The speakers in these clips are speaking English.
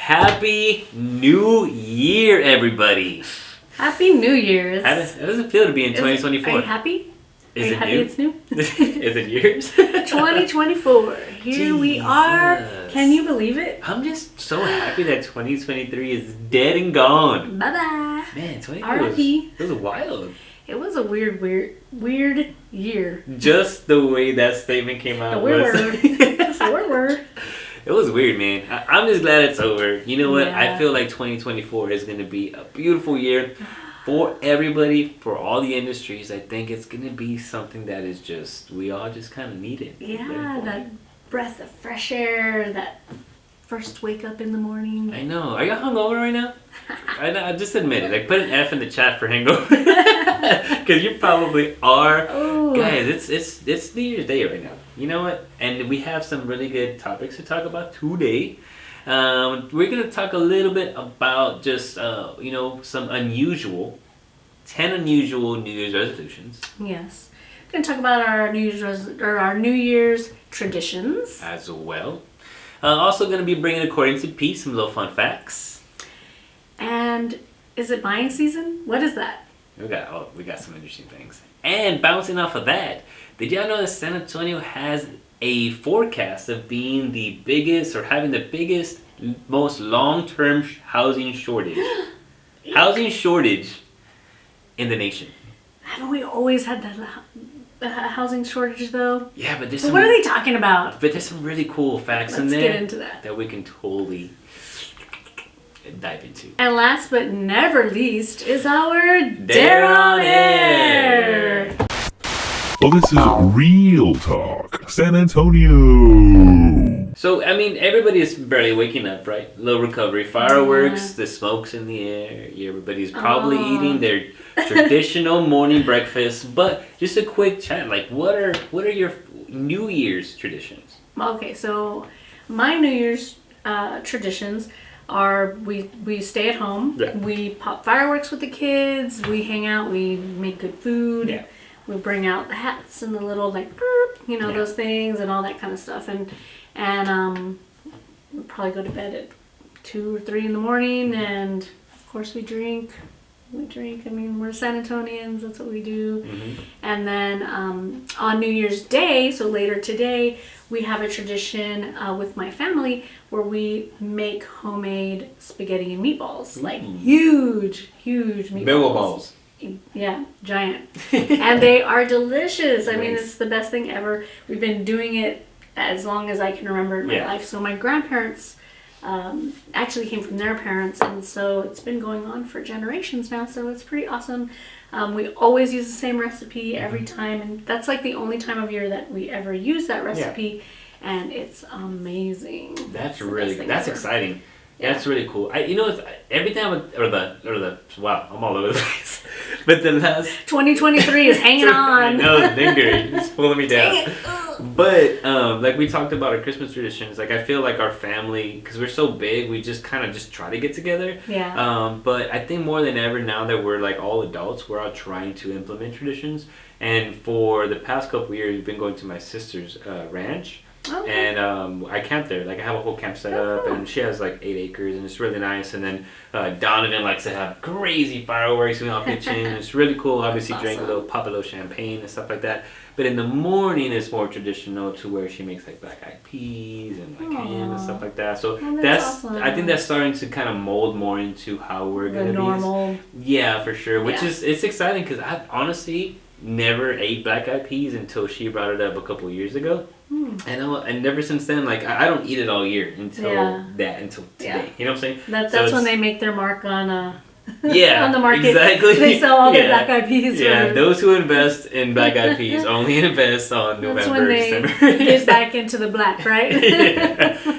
Happy New Year, everybody. Happy New Year's. How does it feel to be in 2024? Are you happy? Is Are you it happy new? it's new? Is it yours? 2024. Here we are. Can you believe it? I'm just so happy that 2023 is dead and gone. Bye-bye. Man, 2023 R.I.P. was wild. It was a weird year. Just the way that statement came out The weird was... word. It's a weird word. It was weird, man. I'm just glad it's over. You know what? Yeah. I feel like 2024 is going to be a beautiful year for everybody, for all the industries. I think it's going to be something that is just, we all just kind of need it. Yeah, that breath of fresh air, that first wake up in the morning. I know. Are you hungover right now? I just admit it. Like, put an F in the chat for hangover. Because you probably are. Oh. Guys, it's New Year's Day right now. You know what? And we have some really good topics to talk about today. We're going to talk a little bit about just, some 10 unusual New Year's resolutions. Yes. We're going to talk about our New Year's traditions. As well. Also going to be bringing, according to Pete, some little fun facts. And is it buying season? What is that? We got some interesting things. And bouncing off of that, did y'all know that San Antonio has a forecast of being the biggest or having the biggest, most long-term housing shortage? Housing shortage in the nation. Haven't we always had that housing shortage though? Yeah, but what are they talking about? But there's some really cool facts in there. Let's get into that we can totally dive into. And last but never least is our Dare on Air. Well, this is Real Talk, San Antonio. So, I mean, everybody is barely waking up, right? Little recovery. Fireworks, the smoke's in the air. Everybody's probably eating their traditional morning breakfast. But just a quick chat, like, what are your New Year's traditions? Okay, so my New Year's traditions are we stay at home. Yeah. We pop fireworks with the kids. We hang out. We make good food. Yeah. We bring out the hats and the little those things and all that kind of stuff. And we'll probably go to bed at 2 or 3 in the morning. And of course we drink. I mean, we're San Antonians. That's what we do. Mm-hmm. And then on New Year's Day, so later today, we have a tradition with my family where we make homemade spaghetti and meatballs. Like huge meatballs. Big ol' balls. Yeah, giant. And they are delicious. I mean, Nice. it's the best thing ever. We've been doing it as long as I can remember in my life. So my grandparents actually came from their parents, and so it's been going on for generations now, so it's pretty awesome. We always use the same recipe every time, and that's like the only time of year that we ever use that recipe, and it's amazing. That's ever. exciting. Yeah. That's really cool. Every time wow, I'm all over the place. But the last 2023 is hanging on. I know, it's lingering. It's pulling me down. Dang it. But like we talked about our Christmas traditions, like I feel like our family, because we're so big, we just kind of just try to get together. Yeah. But I think more than ever now that we're like all adults, we're all trying to implement traditions. And for the past couple of years, we've been going to my sister's ranch. Okay. And I camp there. Like I have a whole camp set up, cool. and she has like 8 acres, and it's really nice. And then Donovan likes to have crazy fireworks. We all pitch in. It's really cool. Obviously, That's awesome. pop a little champagne and stuff like that. But in the morning, it's more traditional to where she makes like black eyed peas and like ham and stuff like that. So that's awesome. I think that's starting to kind of mold more into how we're gonna normal. be. Yeah, for sure. Which Yeah. is it's exciting because I honestly never ate black eyed peas until she brought it up a couple years ago. And ever since then, like I don't eat it all year until today. You know what I'm saying? That's when they make their mark on on the market. Exactly. They sell all their black eyed peas. Yeah, those who invest in black eyed peas only invest on That's November, when they December. get back into the black, right?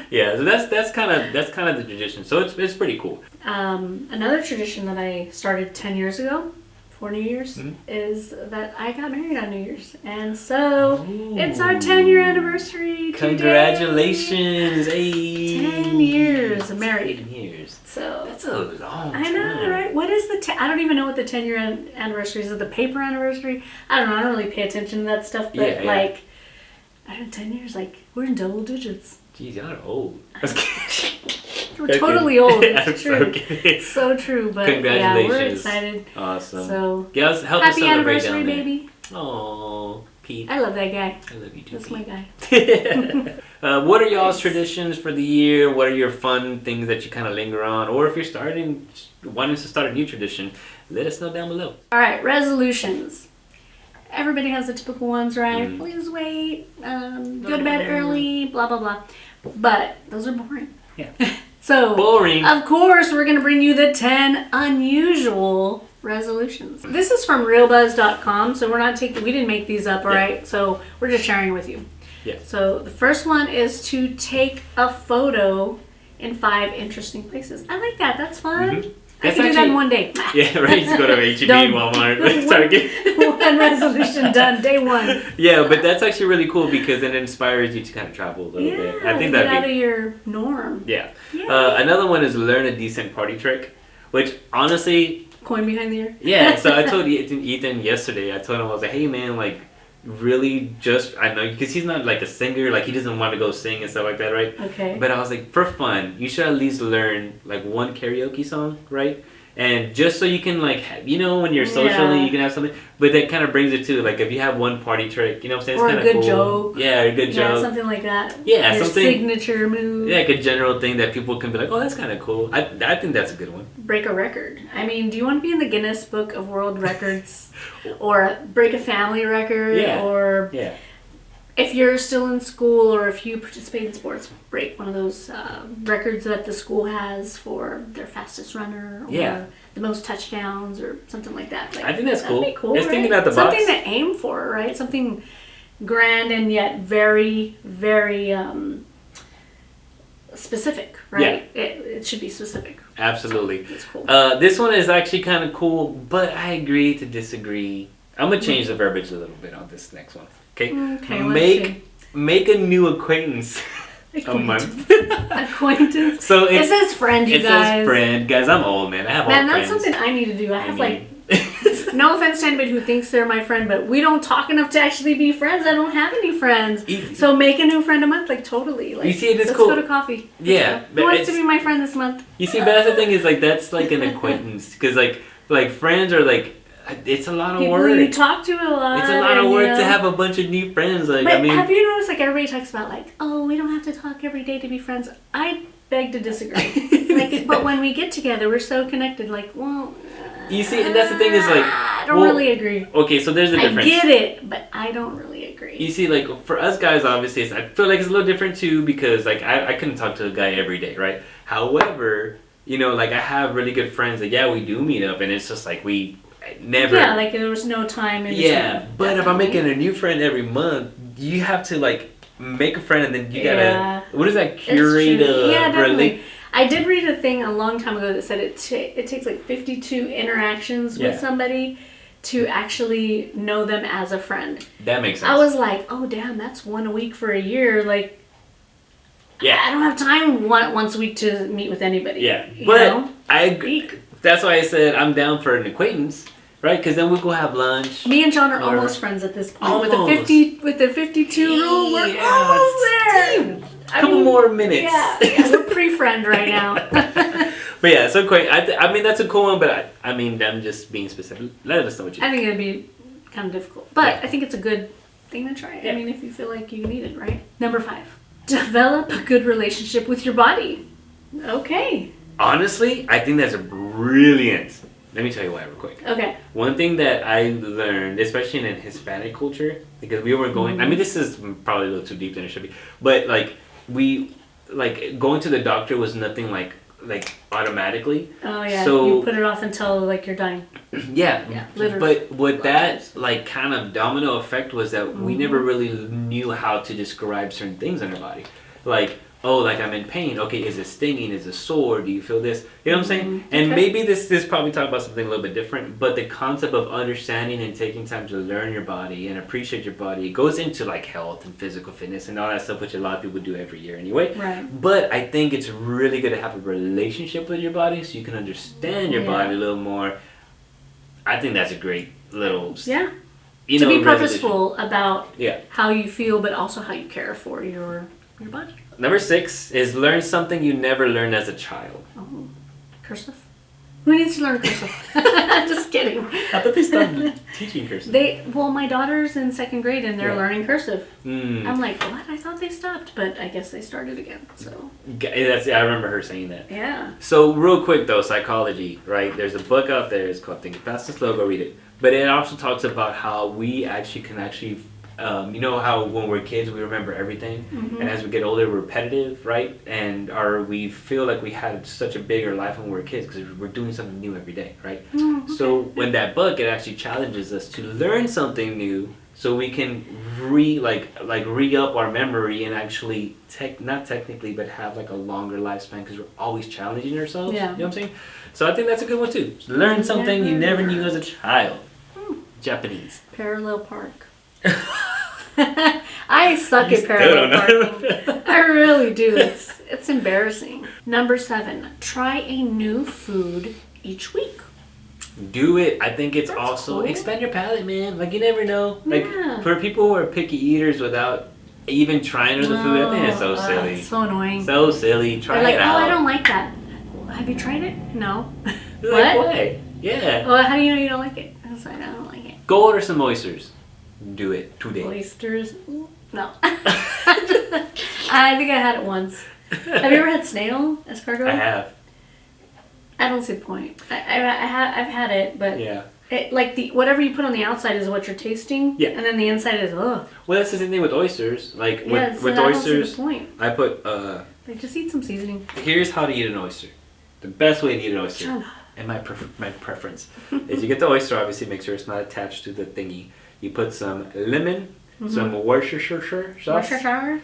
yeah. So that's kind of the tradition. So it's pretty cool. Another tradition that I started 10 years ago. For New Year's is that I got married on New Year's, and so it's our 10-year anniversary today. Congratulations! Hey. 10 years married. 10 years. So that's a long time. I know, right? What is I don't even know what the 10-year anniversary is. Is it the paper anniversary? I don't know. I don't really pay attention to that stuff, but like, I don't know, 10 years. Like we're in double digits. Jeez, y'all are old. We're totally old. It's true. Okay. So true. But Congratulations. yeah, we're excited. Awesome. So Guys, help us happy celebrate anniversary, down there. baby. Oh, Pete. I love that guy. I love you too, That's Pete. my guy. What are y'all's traditions for the year? What are your fun things that you kind of linger on? Or if you're wanting to start a new tradition, let us know down below. All right, resolutions. Everybody has the typical ones, right? Mm. Lose weight, go to bed early, blah, blah, blah. But those are boring. Yeah. So, Boring. of course, we're going to bring you the 10 unusual resolutions. This is from realbuzz.com, so we didn't make these up, all right? So, we're just sharing with you. Yeah. So, the first one is to take a photo in 5 interesting places. I like that. That's fun. Mm-hmm. I can do that in one day. Yeah, right. Just go to H-E-B, Done. Walmart. Target. One resolution done, day 1. Yeah, but that's actually really cool because it inspires you to kind of travel a little bit. I think get that'd out be of your norm. Yeah. Yeah. Another one is learn a decent party trick, which honestly, Coin behind the ear. yeah. So I told Ethan yesterday. I told him I was like, hey man, like really just I know because he's not like a singer, like he doesn't want to go sing and stuff like that, right? Okay. But I was like, for fun, you should at least learn like one karaoke song, right? And just so you can like, when you're socially, you can have something. But that kind of brings it to like if you have one party trick, you know what I'm saying? Or it's a kind of good cool. joke. Yeah, a good joke. Yeah, something like that. Yeah, your something. Signature move. Yeah, like a general thing that people can be like, oh, that's kind of cool. I think that's a good one. Break a record. I mean, do you want to be in the Guinness Book of World Records? Or break a family record? Yeah. Or Yeah. if you're still in school or if you participate in sports, break one of those records that the school has for their fastest runner or the most touchdowns or something like that. Like, I think that's cool. That'd be cool, It's right? thinking out the box. Something to aim for, right? Something grand and yet very, very specific, right? Yeah. It should be specific. Absolutely. So, it's cool. This one is actually kind of cool, but I agree to disagree. I'm going to change the verbiage a little bit on this next one. Okay? Okay, let's see. Make a new acquaintance a month. Acquaintance. So it says friend, you guys. It says friend. Guys, I'm old, man. I have Man, old that's friends. something I need to do. I have no offense to anybody who thinks they're my friend, but we don't talk enough to actually be friends. I don't have any friends. Easy. So make a new friend a month, like totally. Like, You see, it is let's cool. go to coffee. Yeah, Who but wants to it's- be my friend this month? You see, but that's the thing is like that's like an acquaintance because like friends are like it's a lot of People work. you talk to a lot. It's a lot of and, work to have a bunch of new friends. Like But I mean, have you noticed, like, everybody talks about, like, oh, we don't have to talk every day to be friends. I beg to disagree. Like, but when we get together, we're so connected. Like, well, you see, and that's the thing is like I don't really agree. Okay, so there's a difference. I get it, but I don't really agree. You see, like for us guys, obviously, I feel like it's a little different too because like I couldn't talk to a guy every day, right? However, like I have really good friends that we do meet up, and it's just like we never. Yeah, like there was no time in Yeah, between. but if I'm Definitely. making a new friend every month, you have to like make a friend, and then you gotta Yeah. what is that It's curate true. a Yeah, definitely. rela- I did read a thing a long time ago that said it takes like 52 interactions Yeah. with somebody to actually know them as a friend. That makes sense. I was like, oh damn, that's one a week for a year. Like, Yeah. I don't have time once a week to meet with anybody. Yeah, you but know? I agree. That's why I said I'm down for an acquaintance, right? Because then we'll go have lunch. Me and John are Or- almost friends at this point. Almost. With the 52 rule, we're Yeah, almost there. A couple more minutes. Yeah, we're pre-friend right now. But yeah, so great. I mean, that's a cool one, but I mean, I'm just being specific. Let us know what you I think. think it'd be kind of difficult, but Yeah. I think it's a good thing to try. Yeah. I mean, if you feel like you need it, right? Number 5, develop a good relationship with your body. Okay. Honestly, I think that's brilliant. Let me tell you why real quick. Okay. One thing that I learned, especially in Hispanic culture, because we were going, I mean, this is probably a little too deep than it should be, but like, going to the doctor was nothing like automatically. Oh yeah. So- you put it off until like you're dying. Yeah. Yeah, literally. But what that like kind of domino effect was that we never really knew how to describe certain things in our body. Like, oh, like I'm in pain. Okay, is it stinging? Is it sore? Do you feel this? You know what I'm saying? And Okay. maybe this probably talking about something a little bit different, but the concept of understanding and taking time to learn your body and appreciate your body goes into like health and physical fitness and all that stuff, which a lot of people do every year anyway. Right. But I think it's really good to have a relationship with your body so you can understand your Yeah. body a little more. I think that's a great little Yeah. you To know, be resolution. purposeful about Yeah. how you feel, but also how you care for your body. Number 6 is learn something you never learned as a child. Oh, cursive? Who needs to learn cursive? Just kidding. I thought they stopped teaching cursive. Well, my daughter's in 2nd grade and they're learning cursive. I'm like, what? I thought they stopped, but I guess they started again. So I remember her saying that. Yeah. So real quick though, psychology, right? There's a book out there. It's called Think Fast and Slow. Go read it. But it also talks about how we actually can you know how when we're kids we remember everything, and as we get older we're repetitive, right? And we feel like we had such a bigger life when we were kids because we're doing something new every day, right? Okay. So when that book, it actually challenges us to learn something new so we can re-up our memory and actually not technically but have like a longer lifespan because we're always challenging ourselves. Yeah. You know what I'm saying? So I think that's a good one too. Learn something you never knew as a child. Japanese. Parallel park. I suck at parallel parking. I really do. It's embarrassing. Number 7, try a new food each week. Do it. I think it's That's also cool. expand your palate, man. Like you never know. Like Yeah. for people who are picky eaters without even trying the food, I think it's so silly. It's so annoying. So silly. Try They're like, it out. oh, I don't like that. Have you tried it? No. Like, What? why? Yeah. Well, how do you know you don't like it? I was like, I don't like it. Go order some oysters. Do it today. Oysters? No. I think I had it once. Have you ever had snail escargot? I have. I don't see the point. I've had it, but Yeah. it, like whatever you put on the outside is what you're tasting. Yeah. And then the inside is ugh. Well, that's the same thing with oysters. Like Yeah, with so I don't see oysters, the point. I put. Like just eat some seasoning. Here's how to eat an oyster. The best way to eat an oyster, Shut up. and my preference, is you get the oyster. Obviously, make sure it's not attached to the thingy. You put some lemon, some Worcestershire sauce, Worcestershire?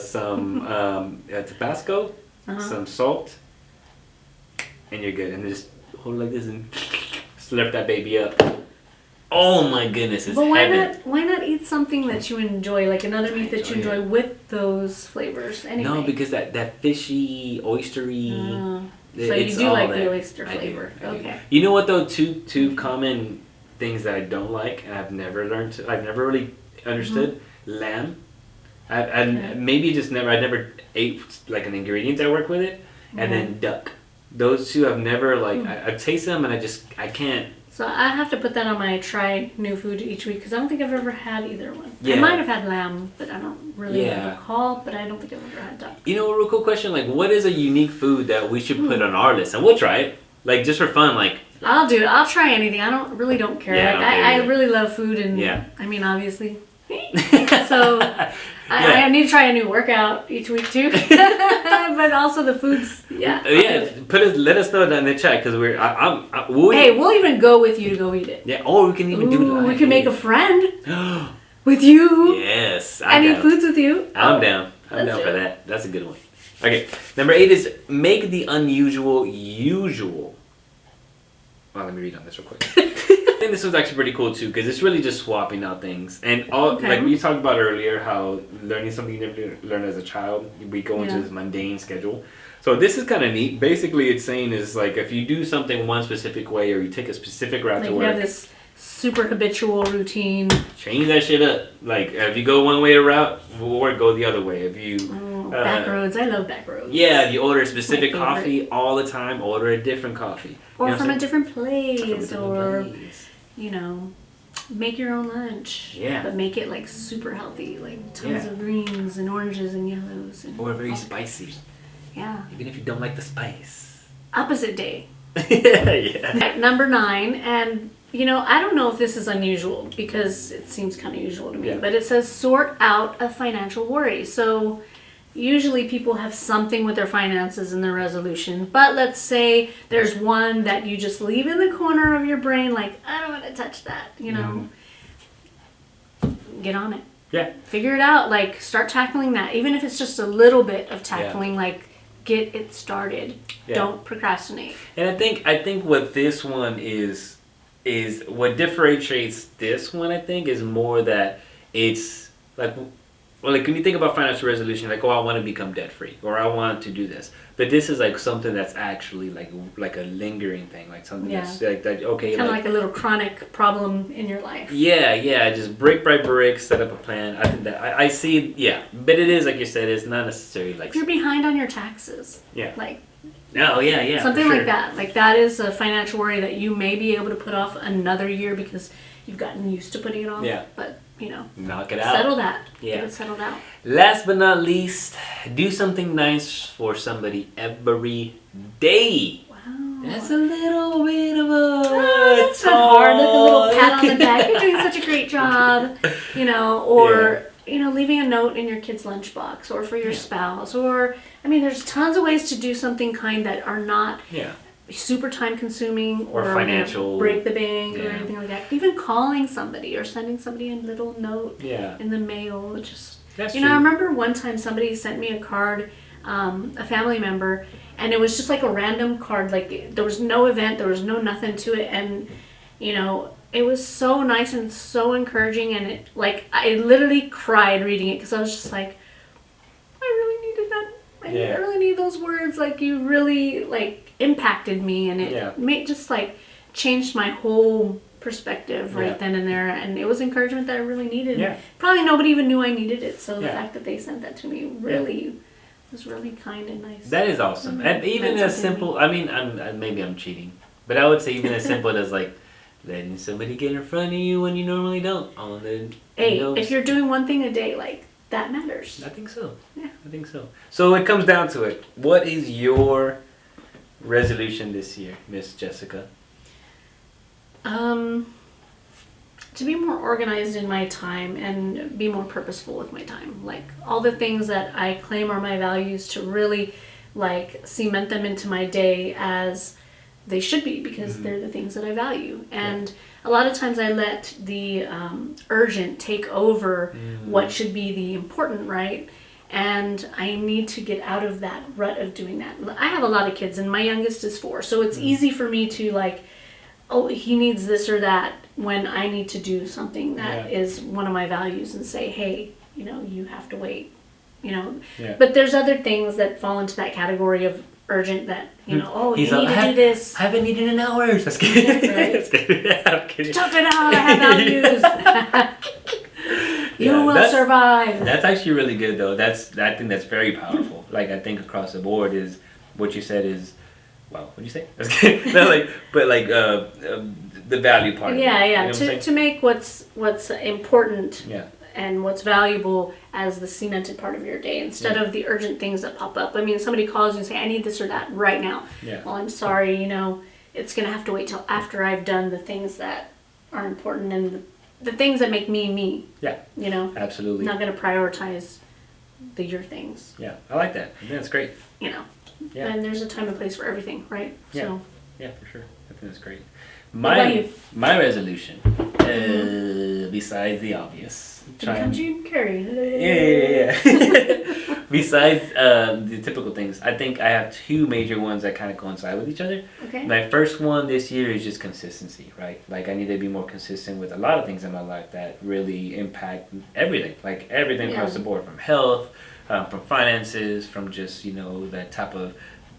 some Tabasco, some salt, and you're good. And then just hold it like this and slurp that baby up. Oh my goodness, it's But why heaven. not? Why not eat something that you enjoy, like another meat that you enjoy enjoy with those flavors? Anyway. No, because that fishy, oystery. So you it's do all like there. the oyster I do, flavor. I do. Okay. You know what though? Two common things that I don't like, and I've never really understood. Lamb. I maybe just never. I never ate like an ingredient that work with it, and then duck. Those two I've never like. I taste them and I can't. So I have to put that on my try new food each week because I don't think I've ever had either one. Yeah. I might have had lamb, but I don't really Yeah. recall. But I don't think I've ever had duck. You know, a real cool question. Like, what is a unique food that we should put on our list, and we'll try it. Like just for fun. Like I'll do it. I'll try anything. I really don't care. Yeah, I like don't care I either. really love food, and Yeah. I mean obviously. So I need to try a new workout each week too. But also the foods. Yeah. Let us know down in the chat because we're. We'll even go with you to go eat it. Yeah. Or we can even do live. We can make a friend with you. Yes. I need foods with you. I'm down. I'm down for that. That's a good one. Okay. Number 8 is make the unusual usual. Well, let me read on this real quick. I think this one's actually pretty cool too because it's really just swapping out things and like we talked about earlier how learning something you never learned as a child, we go into this mundane schedule. So this is kind of neat. Basically, it's saying is like if you do something one specific way or you take a specific route to You work, have this super habitual routine. change that shit up. Like if you go one way to route, or go the other way. If you Back roads. I love back roads. yeah, if you order a specific favorite. coffee all the time, order a different coffee. Or You know from what a I'm different saying? place. From a different place. You know, make your own lunch. Yeah. But make it like super healthy, like tons of greens and oranges and yellows and Or very spicy. yeah. Even if you don't like the spice. Opposite day. yeah. At number 9, and you know, I don't know if this is unusual because it seems kind of usual to me, but it says sort out a financial worry. So usually people have something with their finances in their resolution, but let's say there's one that you just leave in the corner of your brain, like, I don't want to touch that, you know. Get on it. Yeah. Figure it out, like start tackling that. Even if it's just a little bit of tackling, like get it started. Yeah. Don't procrastinate. And I think what this one is what differentiates this one, I think, is more that it's like well, like when you think about financial resolution, like, oh, I want to become debt free, or I want to do this. But this is like something that's actually like a lingering thing, like something that's like that. Okay, kind of like a little chronic problem in your life. Yeah. Just brick by brick, set up a plan. I think that I see. Yeah, but it is like you said, it's not necessarily like. If you're behind on your taxes. Yeah. Like. Oh yeah. Something like that. Like that is a financial worry that you may be able to put off another year because you've gotten used to putting it off. Yeah. But. Knock it out. Settle that. Yeah. Get it settled out. Last but not least, do something nice for somebody every day. Wow. That's a little bit of a... That's hard. Like a little pat on the back. You're doing such a great job. Or... leaving a note in your kid's lunchbox, or for your spouse, or there's tons of ways to do something kind that are not super time consuming or financial, break the bank or anything like that. Even calling somebody or sending somebody a little note in the mail. That's true. I remember one time somebody sent me a card, a family member, and it was just like a random card. Like there was no event, there was no nothing to it, and it was so nice and so encouraging, and I literally cried reading it because I was just like, I really needed that. I really need those words. Like you really impacted me, and it made just changed my whole perspective then and there, and it was encouragement that I really needed. Yeah. Probably nobody even knew I needed it, so the fact that they sent that to me really was really kind and nice. That is awesome, and even as simple. Maybe I'm cheating, but I would say even as simple as letting somebody get in front of you when you normally don't. If you're doing one thing a day, that matters. I think so. Yeah. I think so. So it comes down to it. What is your resolution this year, Miss Jessica? To be more organized in my time and be more purposeful with my time. All the things that I claim are my values, to really cement them into my day as they should be, because they're the things that I value. And a lot of times I let the urgent take over what should be the important, right? And I need to get out of that rut of doing that. I have a lot of kids, and my youngest is 4, so it's easy for me to he needs this or that, when I need to do something that is one of my values, and say, hey, you have to wait. But there's other things that fall into that category of urgent that, you need to do this. I haven't eaten in hours. That's kidding. Right? That's kidding. I'm kidding. Tough it out, I have values. You will survive. That's actually really good, though. I think that's very powerful. I think across the board is what you said is, wow, what'd you say? The value part. Yeah. To make what's important and what's valuable as the cemented part of your day, instead of the urgent things that pop up. Somebody calls you and say, I need this or that right now. Yeah. Well, I'm sorry, it's going to have to wait till after I've done the things that are important and the things that make me. Yeah. Absolutely. Not going to prioritize your things. Yeah, I like that. I think that's great. Yeah. And there's a time and place for everything, right? Yeah. So. Yeah, for sure. I think that's great. My resolution, besides the obvious. Jim Carrey. Yeah. Besides the typical things, I think I have 2 major ones that kind of coincide with each other. Okay. My first one this year is just consistency, right? I need to be more consistent with a lot of things in my life that really impact everything. Everything across the board, from health, from finances, from just, the type of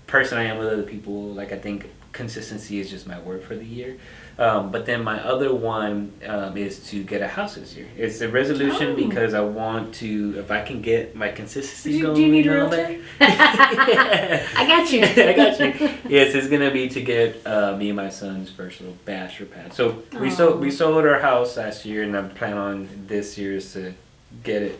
person I am with other people. I think consistency is just my word for the year. But then my other one is to get a house this year. It's a resolution because I want to, if I can get my consistency going. Do you need a realtor? I got you. I got you. Yes, it's going to be to get me and my son's first little bachelor pad. So we sold our house last year, and I'm planning on this year is to get it,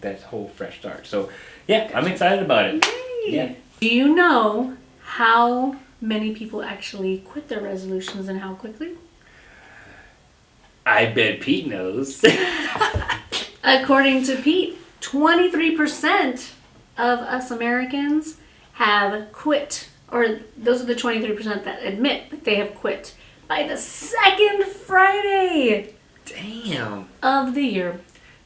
that whole fresh start. So yeah, I'm excited about it. Yay. Yeah. Do you know how many people actually quit their resolutions and how quickly? I bet Pete knows. According to Pete, 23% of us Americans have quit, or those are the 23% that admit that they have quit by the second Friday. Damn. Of the year.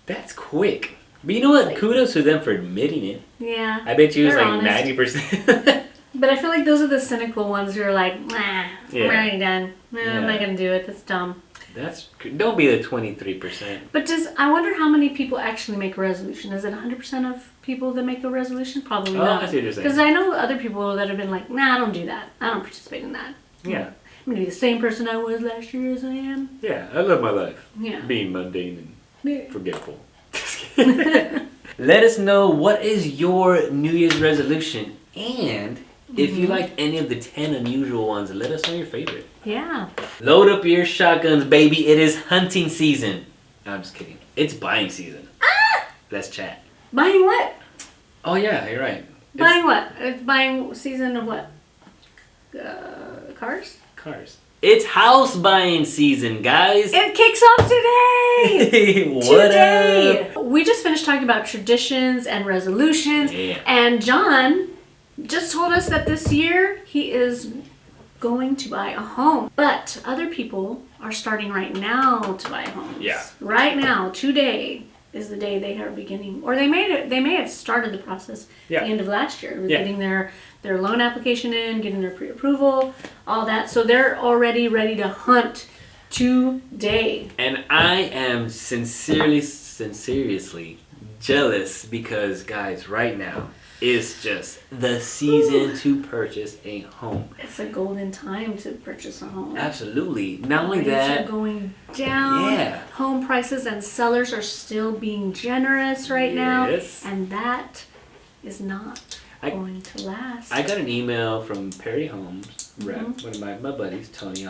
That's quick. But you know what? Kudos to them for admitting it. Yeah. I bet you it was honest. 90%. But I feel those are the cynical ones who are like, I'm already done. I'm not going to do it. That's dumb. Don't be the 23%. But I wonder how many people actually make a resolution. Is it 100% of people that make a resolution? Probably not. I see what you're saying. Because I know other people that have been like, nah, I don't do that. I don't participate in that. Yeah. I'm going to be the same person I was last year as I am. Yeah, I love my life. Yeah. Being mundane and forgetful. Let us know what is your New Year's resolution, and if you like any of the 10 unusual ones, let us know your favorite. Yeah. Load up your shotguns, baby. It is hunting season. No, I'm just kidding. It's buying season. Let's chat. Buying what? Oh yeah, you're right. Buying what? It's buying season of what? Cars? Cars. It's house buying season, guys. It kicks off today. What up? We just finished talking about traditions and resolutions, Yeah. and John just told us that this year he is going to buy a home. But other people are starting right now to buy homes. Yeah. Right now, today is the day they are beginning, or they may have started the process Yeah. at the end of last year with Yeah. getting their loan application in, getting their pre-approval, all that. So they're already ready to hunt today. And I am sincerely jealous because, guys, right now is just the season to purchase a home. It's a golden time to purchase a home. Absolutely. Not only Rates that, are going down. Yeah. Home prices and sellers are still being generous right Yes. now, and that is not going to last. I got an email from Perry Homes rep, Mm-hmm. one of my buddies, Tony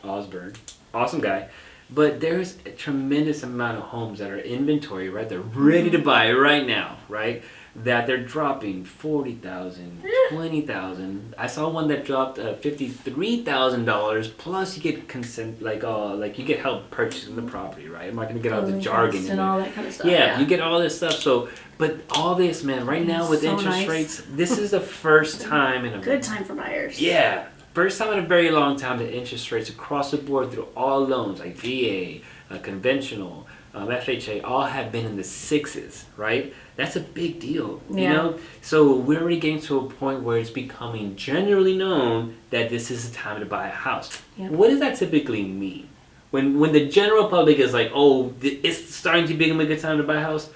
Osborne. Awesome guy. But there's a tremendous amount of homes that are inventory, right? They're ready to buy right now, right? That they're dropping $40,000, $20,000. I saw one that dropped $53,000. Plus, you get consent, like you get help purchasing the property, right? I'm not gonna get all the jargon and all that kind of stuff. Yeah, you get all this stuff. So, but all this, man, right now with So interest nice. rates, this is the first time in a Good time for buyers. Yeah, first time in a very long time that interest rates across the board through all loans, like VA, conventional, FHA, all have been in the sixes, right? That's a big deal, you know? So we're already getting to a point where it's becoming generally known that this is the time to buy a house. Yep. What does that typically mean? When the general public is like, oh, it's starting to become a good time to buy a house,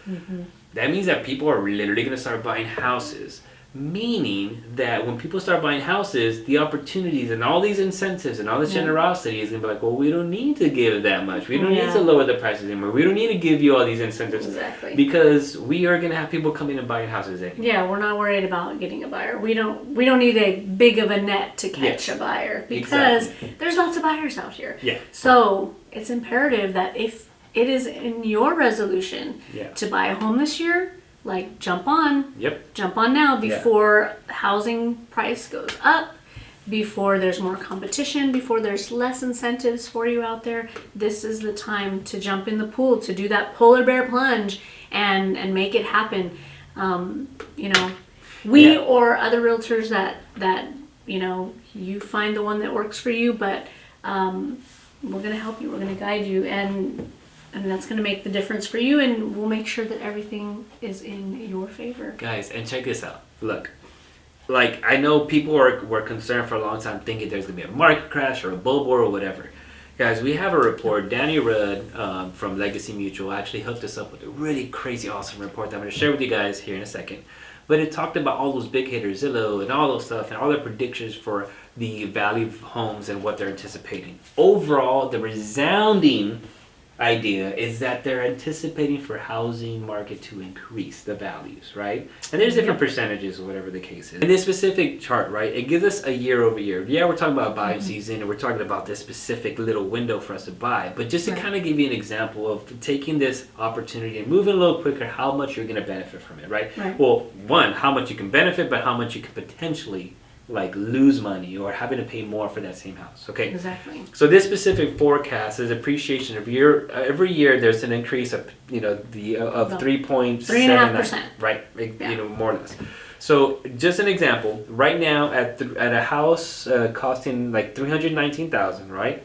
that means that people are literally going to start buying houses. Meaning that when people start buying houses, the opportunities and all these incentives and all this generosity is going to be like, well, we don't need to give that much. We don't need to lower the prices anymore. We don't need to give you all these incentives. Exactly. Because we are going to have people coming and buying houses anyway. Yeah, we're not worried about getting a buyer. We don't need a big of a net to catch a buyer because there's lots of buyers out here. Yeah. So it's imperative that if it is in your resolution to buy a home this year, like jump on now before housing price goes up, before there's more competition, before there's less incentives for you out there. This is the time to jump in the pool, to do that polar bear plunge and make it happen. You know, we or other realtors that you know, you find the one that works for you, but we're gonna help you, we're gonna guide you, and that's going to make the difference for you, and we'll make sure that everything is in your favor. Guys, and check this out. Look, like, I know people were concerned for a long time thinking there's going to be a market crash or a bull war or whatever. Guys, we have a report. Danny Rudd from Legacy Mutual actually hooked us up with a really crazy, awesome report that I'm going to share with you guys here in a second. But it talked about all those big hitters, Zillow and all those stuff, and all their predictions for the value of homes and what they're anticipating. Overall, the resounding idea is that they're anticipating for housing market to increase the values, right? And there's different percentages or whatever the case is. In this specific chart, right, it gives us a year over year. Yeah, we're talking about buying season and we're talking about this specific little window for us to buy. But just to kind of give you an example of taking this opportunity and moving a little quicker, how much you're going to benefit from it, right? Well, one, how much you can benefit, but how much you could potentially like lose money or having to pay more for that same house. Okay. Exactly. So this specific forecast is appreciation of every year. There's an increase of of 3.7%. Right. You know, more or less. So just an example. Right now at a house costing like $319,000, right?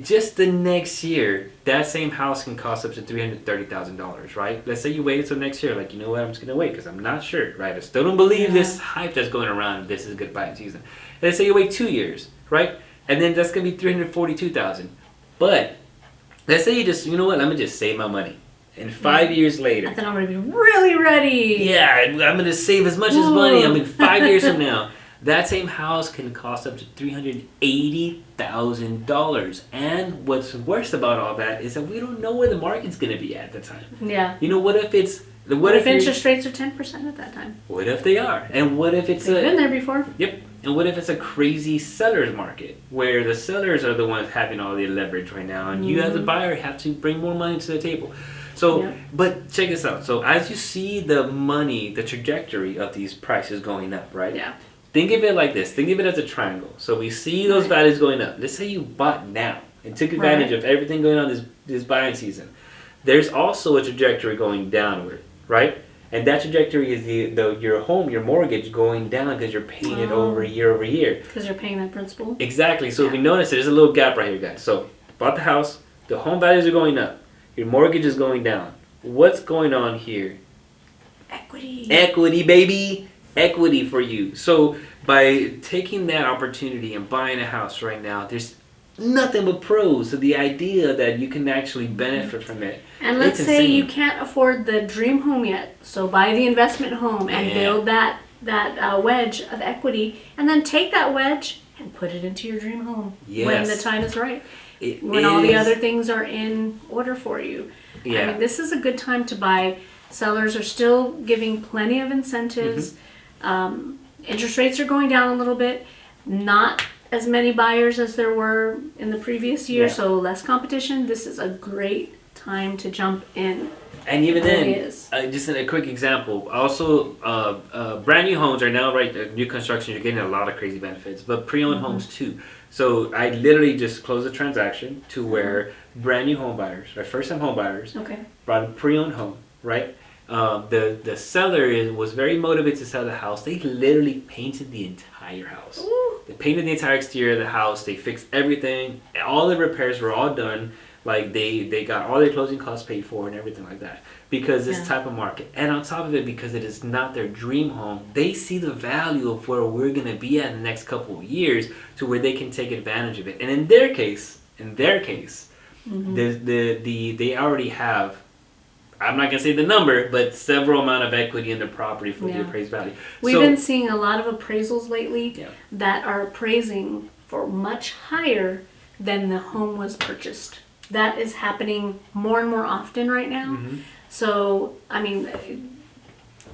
Just the next year, that same house can cost up to $330,000, right? Let's say you wait until next year, like, you know what, I'm just gonna wait because I'm not sure, right? I still don't believe this hype that's going around. This is a good buying season. Let's say you wait 2 years, right? And then that's gonna be $342,000. But let's say you just, you know what, let me just save my money. And 5 years later, And then I'm going to be really ready. yeah, I'm going to save as much as money. I mean, 5 years from now, that same house can cost up to $380,000. And what's worse about all that is that we don't know where the market's going to be at the time. Yeah. You know, what if it's... What if interest rates are 10% at that time? What if they are? And what if it's They've been there before. Yep. And what if it's a crazy seller's market where the sellers are the ones having all the leverage right now, and you as a buyer have to bring more money to the table? So, but check this out. So as you see the money, the trajectory of these prices going up, right? Yeah. Think of it like this. Think of it as a triangle. So we see those values going up. Let's say you bought now and took advantage of everything going on this buying season. There's also a trajectory going downward, right? And that trajectory is your home, your mortgage going down because you're paying it over year. Because you're paying that principal. Exactly. So if you notice, there's a little gap right here, guys. So bought the house, the home values are going up, your mortgage is going down. What's going on here? Equity. Equity, baby. Equity for you. So by taking that opportunity and buying a house right now, there's nothing but pros to the idea that you can actually benefit from it. And let's say you can't afford the dream home yet, so buy the investment home and build that wedge of equity, and then take that wedge and put it into your dream home when the time is right. When all the other things are in order for you. Yeah. I mean, this is a good time to buy. Sellers are still giving plenty of incentives. Interest rates are going down a little bit. Not as many buyers as there were in the previous year, so less competition. This is a great time to jump in. And even then, just a quick example. Also, brand new homes are now, right, new construction, you're getting a lot of crazy benefits, but pre-owned homes too. So I literally just closed a transaction to where brand new home buyers, or first-time home buyers, brought a pre-owned home, right? The seller was very motivated to sell the house. They literally painted the entire house. Ooh. They painted the entire exterior of the house. They fixed everything. All the repairs were all done. Like they got all their closing costs paid for and everything like that. Because this type of market. And on top of it, because it is not their dream home, they see the value of where we're going to be at in the next couple of years to where they can take advantage of it. And in their case, they already have, I'm not going to say the number, but several amount of equity in the property for the appraised value. We've been seeing a lot of appraisals lately that are appraising for much higher than the home was purchased. That is happening more and more often right now. So, I mean,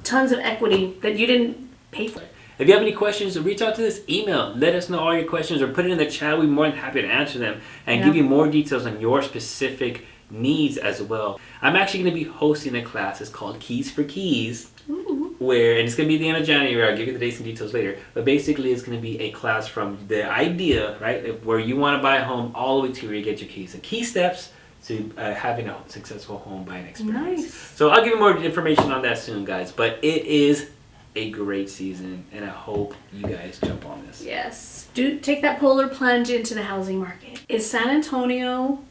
tons of equity that you didn't pay for. If you have any questions, reach out to this email. Let us know all your questions or put it in the chat. We're more than happy to answer them and give you more details on your specific needs as well. I'm actually going to be hosting a class. It's called Keys for Keys. And it's going to be the end of January. I'll give you the dates and details later. But basically, it's going to be a class from the idea, right, where you want to buy a home all the way to where you get your keys. The key steps to having a successful home buying experience. Nice. So I'll give you more information on that soon, guys. But it is a great season, and I hope you guys jump on this. Yes. Do take that polar plunge into the housing market. Is San Antonio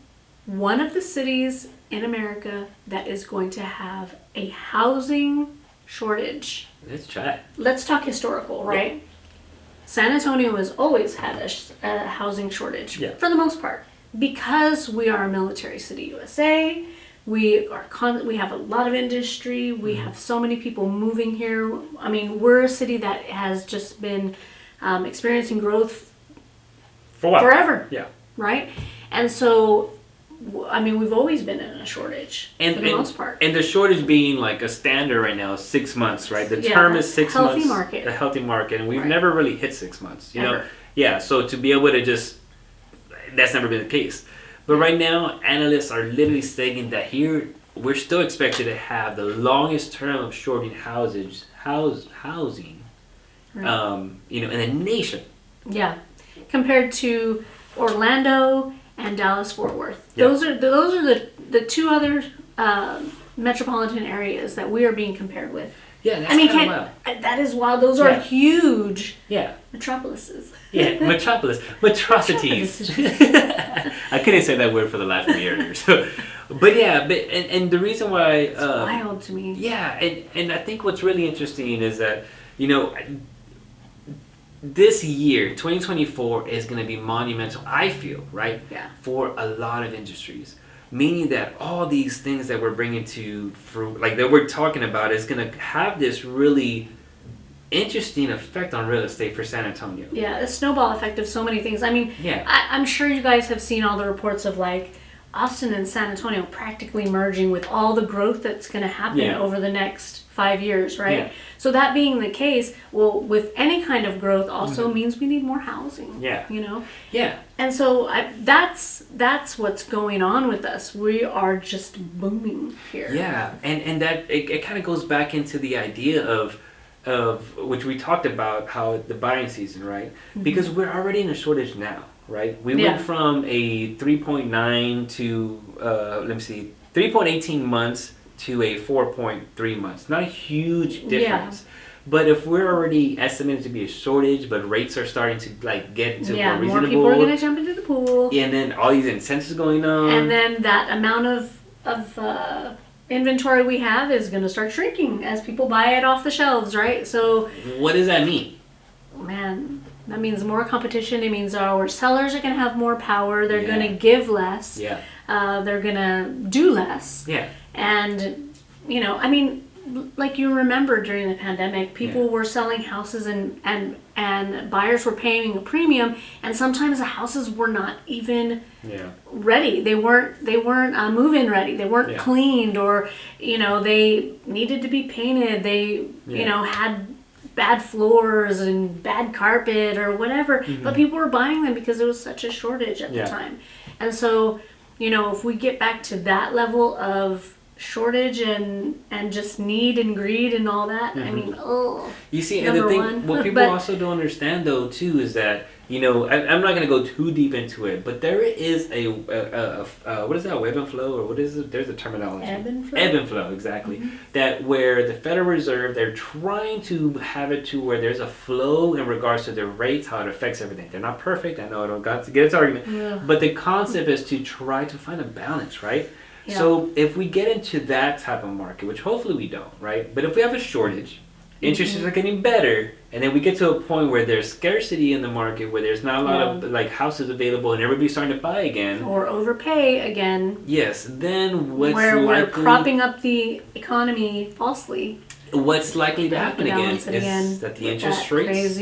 one of the cities in America that is going to have a housing shortage? Let's try it. Let's talk historical, right? San Antonio has always had a housing shortage for the most part because we are a military city, USA. We have a lot of industry. We have so many people moving here. I mean, we're a city that has just been experiencing growth for a while. Forever. Yeah. Right? And so, I mean, we've always been in a shortage for the most part. And the shortage being like a standard right now is 6 months, right? The term is 6 months. Healthy market. A healthy market. And we've never really hit 6 months, you Ever. know? Yeah, so to be able to just, that's never been the case. But right now, analysts are literally stating that here, we're still expected to have the longest term of shorting housing, you know, in the nation. Yeah. Compared to Orlando and Dallas-Fort Worth. Yeah. Those are the two other metropolitan areas that we are being compared with. Yeah, that's kind of wild. That is wild. Those are huge Yeah. metropolises. Yeah, metropolis. Metrocities. I couldn't say that word for the life of me earlier. So, but yeah, and the reason why... It's wild to me. Yeah, and I think what's really interesting is that, you know, this year, 2024, is going to be monumental, I feel, right? Yeah. For a lot of industries. meaning that all these things that we're bringing to fruit, like that we're talking about, is going to have this really interesting effect on real estate for San Antonio. Yeah, the snowball effect of so many things. I mean, I'm sure you guys have seen all the reports of like Austin and San Antonio practically merging with all the growth that's going to happen over the next 5 years, right? Yeah. So that being the case, well, with any kind of growth also means we need more housing. Yeah. You know? Yeah. And so that's what's going on with us. We are just booming here. Yeah. And that it kind of goes back into the idea of which we talked about, how the buying season, right? Because we're already in a shortage now, right? We went from a 3.9 to 3.18 months to a 4.3 months. Not a huge difference. Yeah. But if we're already estimated to be a shortage, but rates are starting to like get to more reasonable. More people are going to jump into the pool. And then all these incentives going on. And then that amount of inventory we have is going to start shrinking as people buy it off the shelves, right? So what does that mean? Man, that means more competition. It means our sellers are going to have more power. They're going to give less. Yeah. They're going to do less. Yeah. And, you know, I mean, like you remember during the pandemic, people were selling houses and buyers were paying a premium, and sometimes the houses were not even ready. They weren't move-in ready. They weren't cleaned, or, you know, they needed to be painted. They, you know, had bad floors and bad carpet or whatever, but people were buying them because there was such a shortage at the time. And so, you know, if we get back to that level of shortage and just need and greed and all that, I mean, you see, and the thing, what people also don't understand though too is that, you know, I'm not going to go too deep into it, but there is a what is that, ebb and flow, or what is it? There's a terminology. Ebb and flow. Ebb and flow, exactly. That where the Federal Reserve, they're trying to have it to where there's a flow in regards to the rates, how it affects everything. They're not perfect. I know I don't got to get its argument, but the concept is to try to find a balance, right? Yeah. So if we get into that type of market, which hopefully we don't, right? But if we have a shortage, interest rates are getting better, and then we get to a point where there's scarcity in the market, where there's not a lot of like houses available, and everybody's starting to buy again, or overpay again. Yes, then what's we're propping up the economy falsely. What's likely to happen again is that the interest rates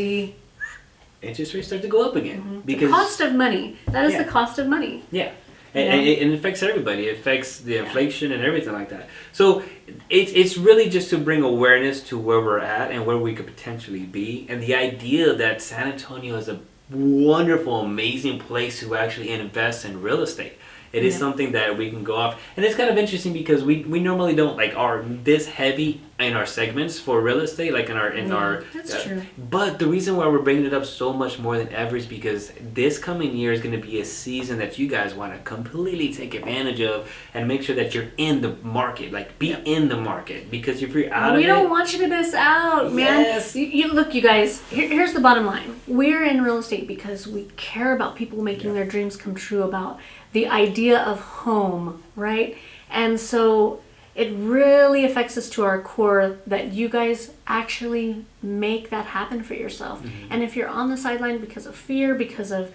start to go up again because the cost of money. That is the cost of money. Yeah. And it affects everybody. It affects the inflation and everything like that. So it's really just to bring awareness to where we're at and where we could potentially be. And the idea that San Antonio is a wonderful, amazing place to actually invest in real estate. It is something that we can go off. And it's kind of interesting because we normally don't like are this heavy in our segments for real estate, like in our that's true. But the reason why we're bringing it up so much more than ever is because this coming year is going to be a season that you guys want to completely take advantage of and make sure that you're in the market, like be in the market, because if you're out of it, we don't want you to miss out, man. Yes. You look, you guys, here's the bottom line. We're in real estate because we care about people making their dreams come true, about the idea of home, right? And so it really affects us to our core that you guys actually make that happen for yourself. And if you're on the sideline because of fear, because of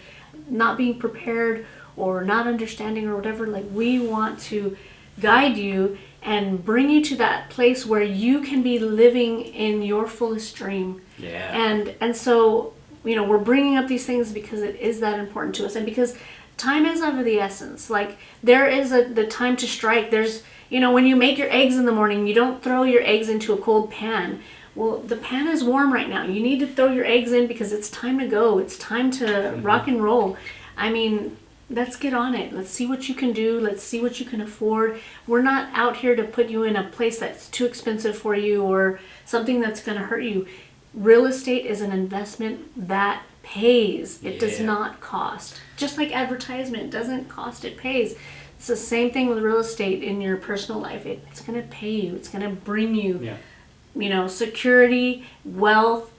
not being prepared or not understanding or whatever, like, we want to guide you and bring you to that place where you can be living in your fullest dream. Yeah. And so, you know, we're bringing up these things because it is that important to us, and because time is of the essence. Like, there is the time to strike. There's, you know, when you make your eggs in the morning, you don't throw your eggs into a cold pan. Well, the pan is warm right now. You need to throw your eggs in because it's time to go. It's time to rock and roll. I mean, let's get on it. Let's see what you can do. Let's see what you can afford. We're not out here to put you in a place that's too expensive for you or something that's going to hurt you. Real estate is an investment that pays. It does not cost. Just like advertisement doesn't cost, it pays. It's the same thing with real estate in your personal life. It's going to pay you. It's going to bring you, you know, security, wealth,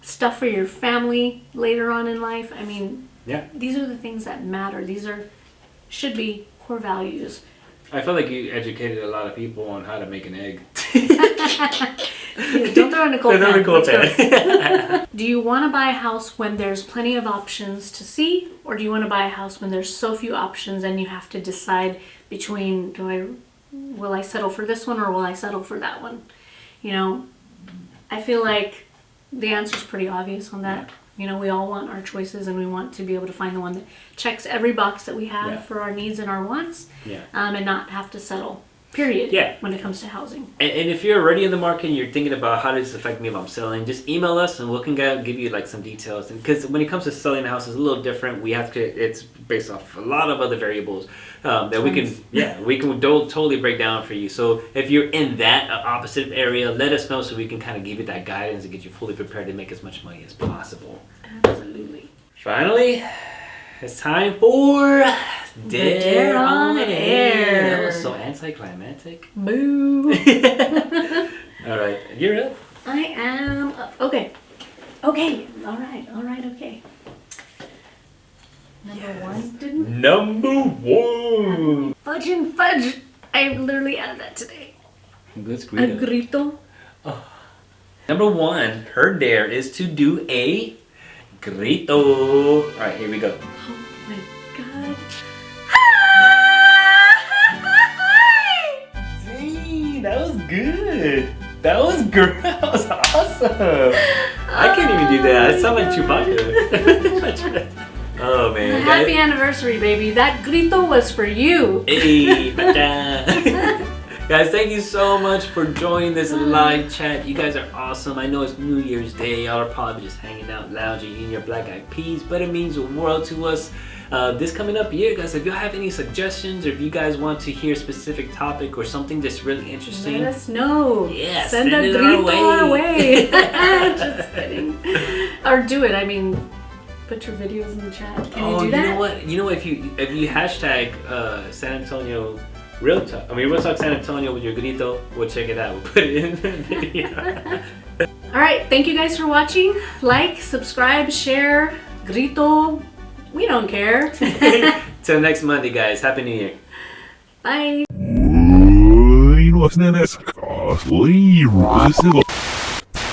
stuff for your family later on in life. I mean, these are the things that matter. These should be core values. I feel like you educated a lot of people on how to make an egg. Don't throw it in a cold Throw it in a pan. cold That's pan. gross. Do you want to buy a house when there's plenty of options to see, or do you want to buy a house when there's so few options and you have to decide between will I settle for this one or will I settle for that one? You know, I feel like the answer's pretty obvious on that. You know, we all want our choices and we want to be able to find the one that checks every box that we have for our needs and our wants, and not have to settle. Period. Yeah. When it comes to housing. And if you're already in the market and you're thinking about how does this affect me if I'm selling, just email us and we can give you like some details. And because when it comes to selling a house, it's a little different. We have to. It's based off a lot of other variables that we can totally break down for you. So if you're in that opposite area, let us know so we can kind of give you that guidance and get you fully prepared to make as much money as possible. Absolutely. Finally, it's time for Dare on Air. That was so anticlimactic. Boo. All right, you're up. I am up. Okay. Okay. All right. Okay. Number one. Fudge and fudge. I literally added that today. Let's A grito. Oh. Number one, her dare is to do a grito. All right, here we go. Oh my god. Dang, that was good. That was great. That was awesome. I can't even do that. I sound like Chewbacca. Oh man. Happy anniversary, baby. That grito was for you. Hey, guys, thank you so much for joining this live chat. You guys are awesome. I know it's New Year's Day. Y'all are probably just hanging out, lounging, eating your black eyed peas, but it means the world to us. This coming up year, guys, if you have any suggestions or if you guys want to hear a specific topic or something that's really interesting, let us know. Yeah, send a grito our way. Just kidding. Or do it. I mean, put your videos in the chat. Can you do that? You know what? If you hashtag San Antonio Real Talk, Real Talk San Antonio with your grito, we'll check it out. We'll put it in the video. All right. Thank you guys for watching. Like, subscribe, share, grito. We don't care. Till next Monday, guys. Happy New Year. Bye. Oi, no,